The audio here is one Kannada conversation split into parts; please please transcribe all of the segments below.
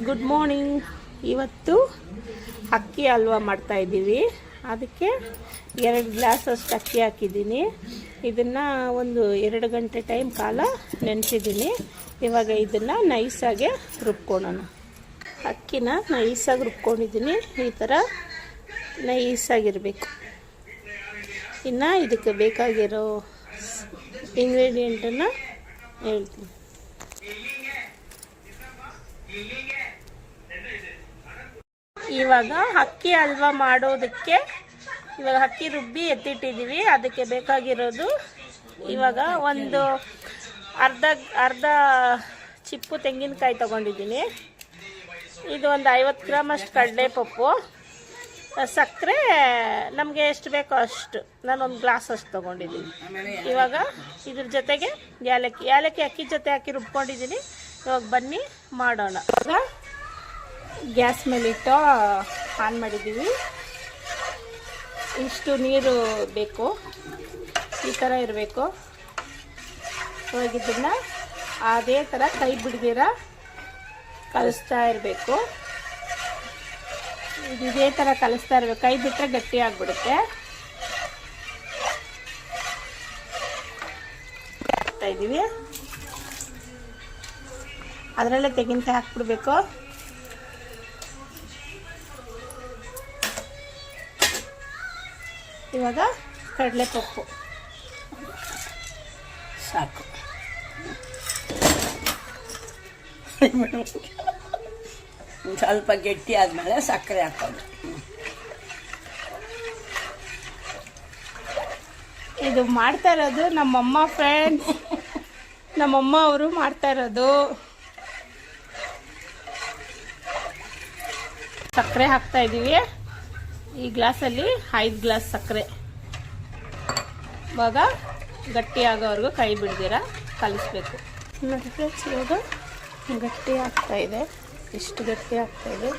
Good morning. ಇವತ್ತು ಅಕ್ಕಿ ಹಲ್ವಾ ಮಾಡ್ತಾ ಇದ್ದೀವಿ. ಅದಕ್ಕೆ 2 ಗ್ಲಾಸಷ್ಟು ಅಕ್ಕಿ ಹಾಕಿದ್ದೀನಿ. ಇದನ್ನು ಒಂದು 2 ಗಂಟೆ ಟೈಮ್ ಕಾಲ ನೆನೆಸಿದ್ದೀನಿ. ಇವಾಗ ಇದನ್ನು ನೈಸಾಗೆ ರುಬ್ಕೊಳ್ಳೋಣ. ಅಕ್ಕಿನ ನೈಸಾಗಿ ರುಬ್ಕೊಂಡಿದ್ದೀನಿ. ಈ ಥರ ನೈಸಾಗಿರಬೇಕು. ಇನ್ನು ಇದಕ್ಕೆ ಬೇಕಾಗಿರೋ ಇಂಗ್ರೀಡಿಯೆಂಟನ್ನು ಹೇಳ್ತೀನಿ. ಇವಾಗ ಅಕ್ಕಿ ಹಲ್ವಾ ಮಾಡೋದಕ್ಕೆ ಇವಾಗ ಅಕ್ಕಿ ರುಬ್ಬಿ ಎತ್ತಿಟ್ಟಿದ್ದೀವಿ. ಅದಕ್ಕೆ ಬೇಕಾಗಿರೋದು ಇವಾಗ ಒಂದು ಅರ್ಧ ಚಿಪ್ಪು ತೆಂಗಿನಕಾಯಿ ತೊಗೊಂಡಿದ್ದೀನಿ. ಇದು ಒಂದು 50 ಗ್ರಾಮ್ ಅಷ್ಟು ಕಡಲೆಪಪ್ಪು, ಸಕ್ಕರೆ ನಮಗೆ ಎಷ್ಟು ಬೇಕೋ ಅಷ್ಟು. ನಾನೊಂದು ಗ್ಲಾಸ್ ಅಷ್ಟು ತೊಗೊಂಡಿದ್ದೀನಿ. ಇವಾಗ ಇದ್ರ ಜೊತೆಗೆ ಏಲಕ್ಕಿ ಅಕ್ಕಿ ಜೊತೆ ಹಾಕಿ ರುಬ್ಕೊಂಡಿದ್ದೀನಿ. ಇವಾಗ ಬನ್ನಿ ಮಾಡೋಣ. ಇವಾಗ ಗ್ಯಾಸ್ ಮೇಲಿಟ್ಟು ಆನ್ ಮಾಡಿದ್ದೀವಿ. ಇಷ್ಟು ನೀರು ಬೇಕು, ಈ ಥರ ಇರಬೇಕು. ಇವಾಗ ಇದನ್ನು ಅದೇ ಥರ ಕೈ ಬಿಡ್ದಿರ ಕಲಿಸ್ತಾ ಇರಬೇಕು. ಇದೇ ಥರ ಕಲಿಸ್ತಾ ಇರಬೇಕು. ಕೈ ಬಿಟ್ಟರೆ ಗಟ್ಟಿ ಆಗಿಬಿಡುತ್ತೆ. ಹಾಕ್ತಾ ಇದ್ದೀವಿ. ಅದರಲ್ಲೇ ತೆಂಗಿನಕಾಯಿ ಹಾಕ್ಬಿಡ್ಬೇಕು. ಇವಾಗ ಕಡಲೆಪಪ್ಪು ಸಾಕು. ಸ್ವಲ್ಪ ಗಟ್ಟಿ ಆದಮೇಲೆ ಸಕ್ಕರೆ ಹಾಕೋದು. ಇದು ಮಾಡ್ತಾ ಇರೋದು ನಮ್ಮಮ್ಮ ಫ್ರೆಂಡ್ಸ್. ನಮ್ಮಮ್ಮ ಅವರು ಮಾಡ್ತಾ ಇರೋದು. ಸಕ್ಕರೆ ಹಾಕ್ತಾ ಇದ್ದೀವಿ. ಈ ಗ್ಲಾಸಲ್ಲಿ 5 ಗ್ಲಾಸ್ ಸಕ್ಕರೆ. ಇವಾಗ ಗಟ್ಟಿ ಆಗೋವರೆಗೂ ಕೈ ಬಿಡ್ದಿರ ಕಲಿಸ್ಬೇಕು. ನೋಡಿ ಫ್ರೆಂಡ್ಸ್, ಇವಾಗ ಗಟ್ಟಿ ಆಗ್ತಾ ಇದೆ. ಎಷ್ಟು ಗಟ್ಟಿ ಆಗ್ತಾ ಇದೆ.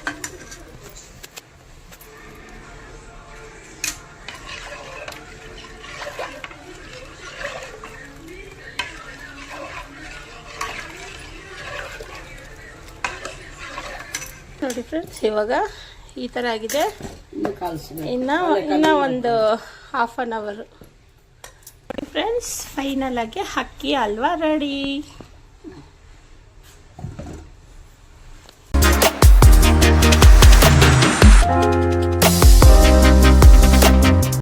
ನೋಡಿ ಫ್ರೆಂಡ್ಸ್, ಇವಾಗ ಈ ಥರ ಆಗಿದೆ. ಇನ್ನು ಒಂದು ಹಾಫ್ ಆನ್ ಅವರು. ಫ್ರೆಂಡ್ಸ್, ಫೈನಲ್ ಆಗಿ ಅಕ್ಕಿ ಹಲ್ವಾ ರೆಡಿ.